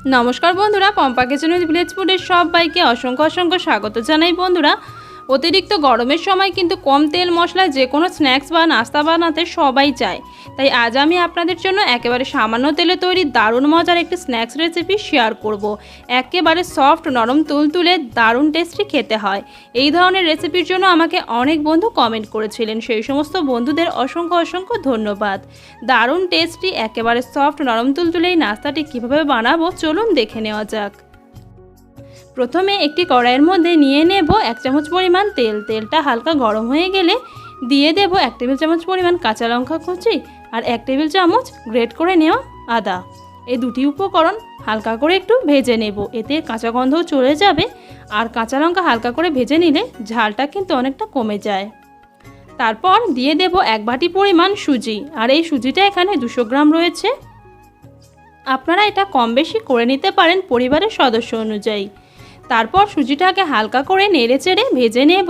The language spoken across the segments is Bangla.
নমস্কার বন্ধুরা, পম্পা কিচেন উইথ ভিলেজ ফুডের সবাইকে অসংখ্য অসংখ্য স্বাগত জানাই। বন্ধুরা, অতিরিক্ত গরমের সময় কিন্তু কম তেল মশলায় যে কোনো স্ন্যাক্স বা নাস্তা বানাতে সবাই চায়। তাই আজ আমি আপনাদের জন্য একেবারে সামান্য তেলে তৈরি দারুণ মজার একটি স্ন্যাক্স রেসিপি শেয়ার করব। একেবারে সফট নরম তুলতুলে দারুণ টেস্টি খেতে হয়। এই ধরনের রেসিপির জন্য আমাকে অনেক বন্ধু কমেন্ট করেছিলেন, সেই সমস্ত বন্ধুদের অসংখ্য অসংখ্য ধন্যবাদ। দারুণ টেস্টি একেবারে সফট নরম তুলতুলে এই নাস্তাটি কীভাবে বানাবো চলুন দেখে নেওয়া যাক। প্রথমে একটি কড়াইয়ের মধ্যে নিয়ে নেব 1 চামচ পরিমাণ তেল। তেলটা হালকা গরম হয়ে গেলে দিয়ে দেব 1 টেবিল চামচ পরিমাণ কাঁচা লঙ্কা কুচি আর 1 টেবিল চামচ গ্রেট করে নেওয়া আদা। এই দুটি উপকরণ হালকা করে একটু ভেজে নেব, এতে কাঁচা গন্ধও চলে যাবে। আর কাঁচা লঙ্কা হালকা করে ভেজে নিলে ঝালটা কিন্তু অনেকটা কমে যায়। তারপর দিয়ে দেব 1 বাটি পরিমাণ সুজি, আর এই সুজিটা এখানে 200 গ্রাম রয়েছে। আপনারা এটা কম বেশি করে নিতে পারেন পরিবারের সদস্য অনুযায়ী। তারপর সুজিটাকে হালকা করে নেড়ে চেড়ে ভেজে নেব,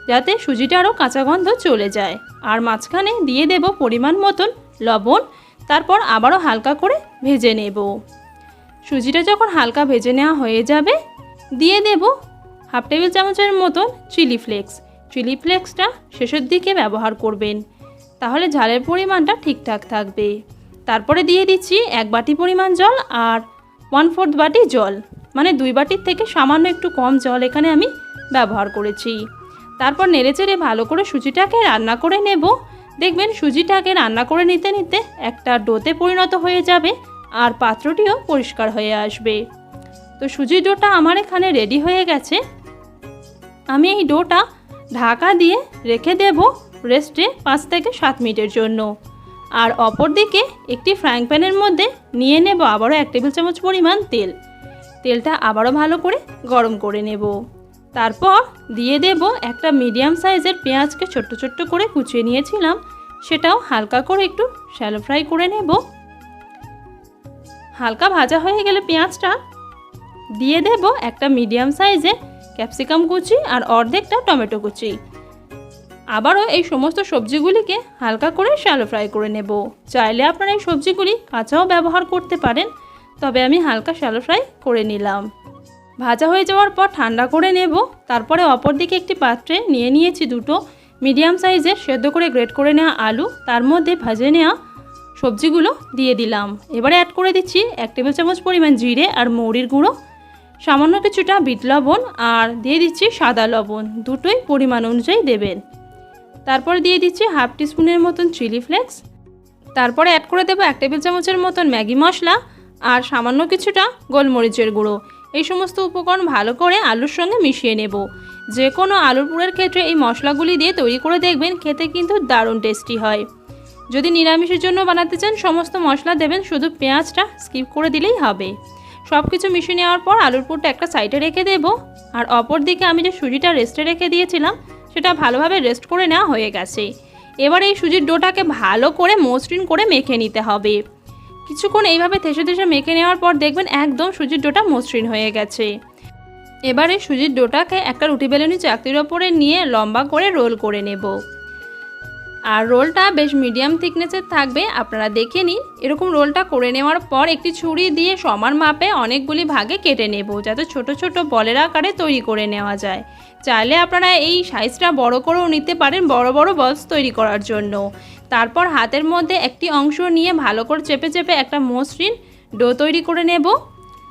যাতে সুজিটারও কাঁচা গন্ধ চলে যায়। আর মাঝখানে দিয়ে দেব পরিমাণ মতন লবণ। তারপর আবারও হালকা করে ভেজে নেব। সুজিটা যখন হালকা ভেজে নেওয়া হয়ে যাবে দিয়ে দেব 1/2 টেবিল চামচের মতন চিলি ফ্লেক্স। চিলি ফ্লেক্সটা শেষের দিকে ব্যবহার করবেন, তাহলে ঝালের পরিমাণটা ঠিকঠাক থাকবে। তারপরে দিয়ে দিচ্ছি 1 বাটি পরিমাণ জল আর 1/4 বাটি জল, মানে 2 বাটির থেকে সামান্য একটু কম জল এখানে আমি ব্যবহার করেছি। তারপর নেড়েচেড়ে ভালো করে সুজিটাকে রান্না করে নেব। দেখবেন সুজিটাকে রান্না করে নিতে নিতে একটা ডোতে পরিণত হয়ে যাবে আর পাত্রটিও পরিষ্কার হয়ে আসবে। তো সুজির ডোটা আমার এখানে রেডি হয়ে গেছে। আমি এই ডোটা ঢাকা দিয়ে রেখে দেব রেস্টে 5 থেকে 7 মিনিটের জন্য। আর অপর দিকে একটি ফ্রাইং প্যানের মধ্যে নিয়ে নেব আবারও 1 টেবিল চামচ পরিমাণ তেল। তেলটা আবারও ভালো করে গরম করে নেব। তারপর দিয়ে দেব একটা মিডিয়াম সাইজের পেঁয়াজকে ছোট্ট ছোট্ট করে কুচিয়ে নিয়েছিলাম, সেটাও হালকা করে একটু শ্যালো ফ্রাই করে নেব। হালকা ভাজা হয়ে গেলে পেঁয়াজটা দিয়ে দেব একটা মিডিয়াম সাইজে ক্যাপসিকাম কুচি আর অর্ধেকটা টমেটো কুচি। আবারও এই সমস্ত সবজিগুলিকে হালকা করে শ্যালো ফ্রাই করে নেব। চাইলে আপনারা এই সবজিগুলি কাঁচাও ব্যবহার করতে পারেন, তবে আমি হালকা শ্যালো ফ্রাই করে নিলাম। ভাজা হয়ে যাওয়ার পর ঠান্ডা করে নেব। তারপরে অপর দিকে একটি পাত্রে নিয়ে নিয়েছি 2টো মিডিয়াম সাইজের সেদ্ধ করে গ্রেট করে নেওয়া আলু। তার মধ্যে ভেজে নেওয়া সবজিগুলো দিয়ে দিলাম। এবারে অ্যাড করে দিচ্ছি 1 টেবিল চামচ পরিমাণ জিরে আর মৌরির গুঁড়ো, সামান্য কিছুটা বিট লবণ আর দিয়ে দিচ্ছি সাদা লবণ। দুটোই পরিমাণ অনুযায়ী দেবেন। তারপরে দিয়ে দিচ্ছি 1/2 টিস্পুনের মতন চিলি ফ্লেক্স। তারপরে অ্যাড করে দেবো 1 টেবিল চামচের মতন ম্যাগি মশলা আর সামান্য কিছুটা গোলমরিচের গুঁড়ো। এই সমস্ত উপকরণ ভালো করে আলুর সঙ্গে মিশিয়ে নেব। যে কোনো আলুর পুরের ক্ষেত্রে এই মশলাগুলি দিয়ে তৈরি করে দেখবেন, খেতে কিন্তু দারুণ টেস্টি হয়। যদি নিরামিষের জন্য বানাতে চান সমস্ত মশলা দেবেন, শুধু পেঁয়াজটা স্কিপ করে দিলেই হবে। সব কিছু মিশিয়ে নেওয়ার পর আলুর পুরটা একটা সাইডে রেখে দেব। আর অপর দিকে আমি যে সুজিটা রেস্টে রেখে দিয়েছিলাম সেটা ভালোভাবে রেস্ট করে নেওয়া হয়ে গেছে। এবার এই সুজির ডোটাকে ভালো করে মসৃণ করে মেখে নিতে হবে। কিছুক্ষণ এইভাবে থেসে থেসে মেখে নেওয়ার পর দেখবেন একদম সুজির ডোটা মসৃণ হয়ে গেছে। এবারে সুজির ডোটাকে একটা রুটি বেলুনি চাকতির ওপরে নিয়ে লম্বা করে রোল করে নেব। আর রোলটা বেশ মিডিয়াম থিকনেসের থাকবে, আপনারা দেখে নিন। এরকম রোলটা করে নেওয়ার পর একটি ছুরি দিয়ে সমান মাপে অনেকগুলি ভাগে কেটে নেব, যাতে ছোট ছোট বলের আকারে তৈরি করে নেওয়া যায়। চাইলে আপনারা এই সাইজটা বড় করেও নিতে পারেন বড় বড় বলস তৈরি করার জন্য। তারপর হাতের মধ্যে একটি অংশ নিয়ে ভালো করে চেপে চেপে একটা মসৃণ ডো তৈরি করে নেব।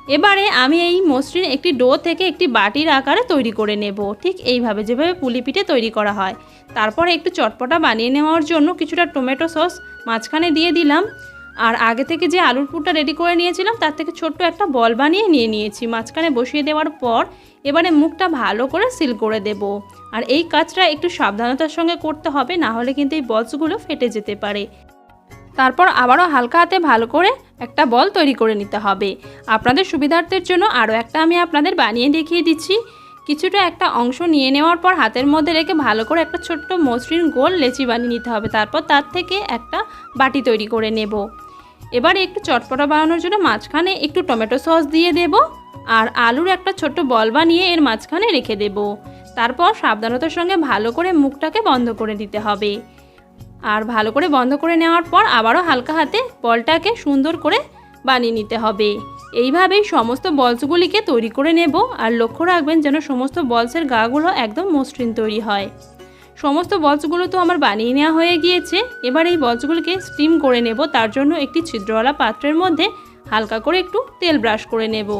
এবারে আমি এই মসৃণ একটি ডো থেকে একটি বাটির আকারে তৈরি করে নেব, ঠিক এইভাবে যেভাবে পুলি পিঠে তৈরি করা হয়। তারপরে একটু চটপটা বানিয়ে নেওয়ার জন্য কিছুটা টমেটো সস মাঝখানে দিয়ে দিলাম। আর আগে থেকে যে আলুর পুরটা রেডি করে নিয়েছিলাম তার থেকে ছোট্ট একটা বল বানিয়ে নিয়েছি। মাঝখানে বসিয়ে দেওয়ার পর এবারে মুখটা ভালো করে সিল করে দেব। আর এই কাজটা একটু সাবধানতার সঙ্গে করতে হবে, না হলে কিন্তু এই বলসগুলো ফেটে যেতে পারে। তারপর আবারও হালকা হাতে ভালো করে একটা বল তৈরি করে নিতে হবে। আপনাদের সুবিধার্থের জন্য আরও একটা আমি আপনাদের বানিয়ে দেখিয়ে দিচ্ছি। কিছুটা একটা অংশ নিয়ে নেওয়ার পর হাতের মধ্যে রেখে ভালো করে একটা ছোট্ট মসৃণ গোল লেচি বানিয়ে নিতে হবে। তারপর তার থেকে একটা বাটি তৈরি করে নেব। এবারে একটু চটপটা বানানোর জন্য মাঝখানে একটু টমেটো সস দিয়ে দেব আর আলুর একটা ছোট্ট বল বানিয়ে এর মাঝখানে রেখে দেব। তারপর সাবধানতার সঙ্গে ভালো করে মুখটাকে বন্ধ করে দিতে হবে। আর ভালো করে বন্ধ করে নেওয়ার পর আবারও হালকা হাতে বলটাকে সুন্দর করে বানিয়ে নিতে হবে। এইভাবেই সমস্ত বলসগুলিকে তৈরি করে নেব। আর লক্ষ্য রাখবেন যেন সমস্ত বলসের গাগুলো একদম মসৃণ তৈরি হয়। সমস্ত বলসগুলো তো আমার বানিয়ে নেওয়া হয়ে গিয়েছে। এবার এই বলসগুলিকে স্টিম করে নেব। তার জন্য একটি ছিদ্রওয়ালা পাত্রের মধ্যে হালকা করে একটু তেল ব্রাশ করে নেব,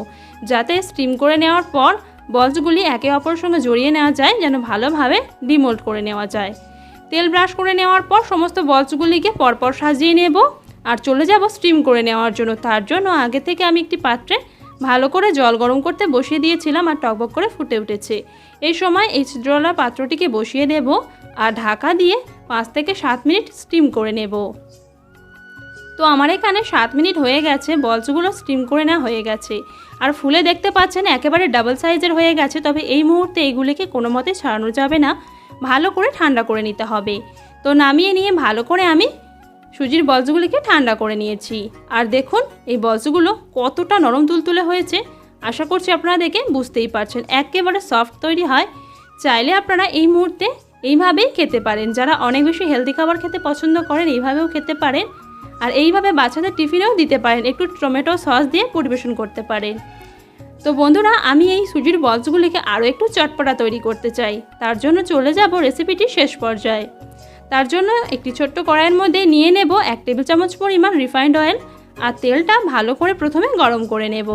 যাতে স্টিম করে নেওয়ার পর বলসগুলি একে অপরের সঙ্গে জড়িয়ে নেওয়া যায়, যেন ভালোভাবে ডিমোল্ড করে নেওয়া যায়। তেল ব্রাশ করে নেওয়ার পর সমস্ত বলসগুলিকে পরপর সাজিয়ে নেব আর চলে যাব স্টিম করে নেওয়ার জন্য। তার জন্য আগে থেকে আমি একটি পাত্রে ভালো করে জল গরম করতে বসিয়ে দিয়েছিলাম আর টকবক করে ফুটে উঠেছে। এই সময় এই ছিদ্রওয়ালা পাত্রটিকে বসিয়ে দেব আর ঢাকা দিয়ে 5 থেকে 7 মিনিট স্টিম করে নেব। তো আমার এখানে 7 মিনিট হয়ে গেছে, বলসগুলো স্টিম করে নেওয়া হয়ে গেছে আর ফুলে দেখতে পাচ্ছেন একেবারে ডাবল সাইজের হয়ে গেছে। তবে এই মুহূর্তে এইগুলিকে কোনো মতে ছাড়ানো যাবে না, ভালো করে ঠান্ডা করে নিতে হবে। তো নামিয়ে নিয়ে ভালো করে আমি সুজির বলসগুলিকে ঠান্ডা করে নিয়েছি। আর দেখুন এই বলসগুলো কতটা নরম তুলতুলে হয়েছে, আশা করছি আপনারা দেখে বুঝতেই পারছেন, একেবারে সফট তৈরি হয়। চাইলে আপনারা এই মুহূর্তে এইভাবেই খেতে পারেন। যারা অনেক বেশি হেলদি খাবার খেতে পছন্দ করেন এইভাবেও খেতে পারেন। আর এইভাবে বাচ্চাদের টিফিনেও দিতে পারেন, একটু টমেটো সস দিয়ে পরিবেশন করতে পারেন। তো বন্ধুরা, আমি এই সুজির বলসগুলিকে আরও একটু চটপটা তৈরি করতে চাই। তার জন্য চলে যাব রেসিপিটি শেষ পর্যায়ে। তার জন্য একটি ছোট্ট কড়াইয়ের মধ্যে নিয়ে নেব 1 টেবিল চামচ পরিমাণ রিফাইন্ড অয়েল আর তেলটা ভালো করে প্রথমে গরম করে নেব।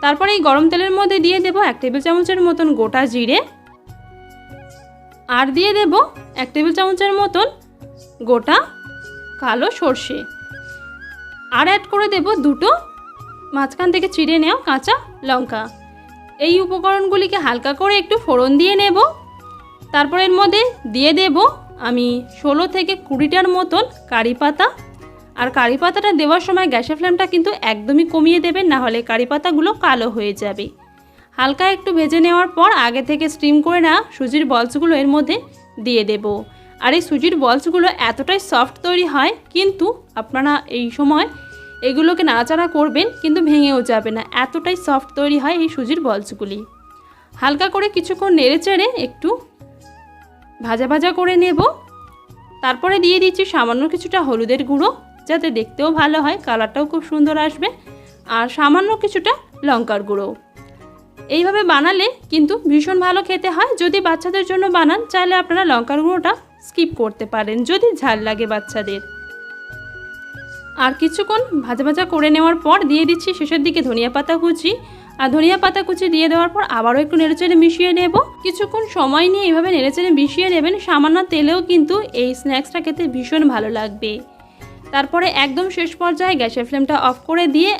তারপরে এই গরম তেলের মধ্যে দিয়ে দেব 1 টেবিল চামচের মতন গোটা জিরে আর দিয়ে দেব 1 টেবিল চামচের মতন গোটা কালো সর্ষে আর অ্যাড করে দেব 2টো মাঝখান থেকে চিড়ে নেওয়া কাঁচা লঙ্কা। এই উপকরণগুলিকে হালকা করে একটু ফোড়ন দিয়ে নেব। তারপর এর মধ্যে দিয়ে দেব আমি 16 থেকে 20টার মতন কারি পাতা। আর কারি পাতাটা দেওয়ার সময় গ্যাসের ফ্লেমটা কিন্তু একদমই কমিয়ে দেবেন, না হলে কারি পাতাগুলো কালো হয়ে যাবে। হালকা একটু ভেজে নেওয়ার পর আগে থেকে স্টিম করে নেওয়া সুজির বলসগুলো এর মধ্যে দিয়ে দেব। আর এই সুজির বলসগুলো এতটাই সফট তৈরি হয়, কিন্তু আপনারা এই সময় এগুলোকে নাড়াচাড়া করবেন কিন্তু ভেঙেও যাবে না, এতটাই সফট তৈরি হয় এই সুজির বলসগুলি। হালকা করে কিছুক্ষণ নেড়ে চেড়ে একটু ভাজা ভাজা করে নেব। তারপরে দিয়ে দিচ্ছি সামান্য কিছুটা হলুদের গুঁড়ো, যাতে দেখতেও ভালো হয়, কালারটাও খুব সুন্দর আসবে, আর সামান্য কিছুটা লঙ্কার গুঁড়ো। এইভাবে বানালে কিন্তু ভীষণ ভালো খেতে হয়। যদি বাচ্চাদের জন্য বানান, চাইলে আপনারা লঙ্কার গুঁড়োটা স্কিপ করতে পারেন যদি ঝাল লাগে বাচ্চাদের। আর কিছুক্ষণ ভাজা ভাজা করে নেওয়ার পর দিয়ে দিচ্ছি শেষের দিকে ধনিয়া পাতা কুচি। আর ধনিয়া পাতা কুচি দিয়ে দেওয়ার পর আবারও একটু নেড়েচেড়ে মিশিয়ে নেব। কিছুক্ষণ সময় নিয়ে এইভাবে নেড়েচেড়ে মিশিয়ে নেবেন। সামান্য তেলেও কিন্তু এই স্ন্যাক্সটা খেতে ভীষণ ভালো লাগবে। তারপরে একদম শেষ পর্যায়ে গ্যাসের ফ্লেমটা অফ করে দিয়ে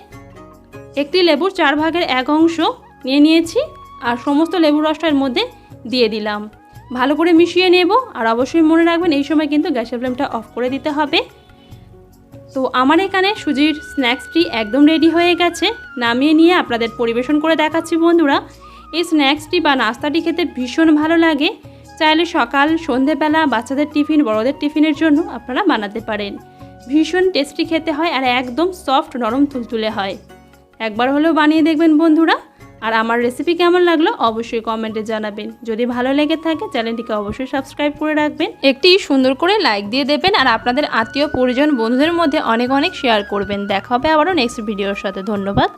একটি লেবুর 4 ভাগের 1 অংশ নিয়ে নিয়েছি আর সমস্ত লেবুর রসটার মধ্যে দিয়ে দিলাম। ভালো করে মিশিয়ে নেব। আর অবশ্যই মনে রাখবেন এই সময় কিন্তু গ্যাসের ফ্লেমটা অফ করে দিতে হবে। তো আমার এখানে সুজির স্ন্যাক্সটি একদম রেডি হয়ে গেছে। নামিয়ে নিয়ে আপনাদের পরিবেশন করে দেখাচ্ছি বন্ধুরা। এই স্ন্যাক্সটি বা নাস্তাটি খেতে ভীষণ ভালো লাগে। চাইলে সকাল সন্ধেবেলা বাচ্চাদের টিফিন, বড়দের টিফিনের জন্য আপনারা বানাতে পারেন। ভীষণ টেস্টি খেতে হয় আর একদম সফট নরম তুলতুলে হয়। একবার হলেও বানিয়ে দেখবেন বন্ধুরা। আর আমার রেসিপি কেমন লাগলো অবশ্যই কমেন্টে জানাবেন। যদি ভালো লেগে থাকে চ্যানেলটিকে অবশ্যই সাবস্ক্রাইব করে রাখবেন, একটি সুন্দর করে লাইক দিয়ে দেবেন আর আপনাদের আত্মীয় পরিজন বন্ধুদের মধ্যে অনেক অনেক শেয়ার করবেন। দেখা হবে আবারও নেক্সট ভিডিওর সাথে। ধন্যবাদ।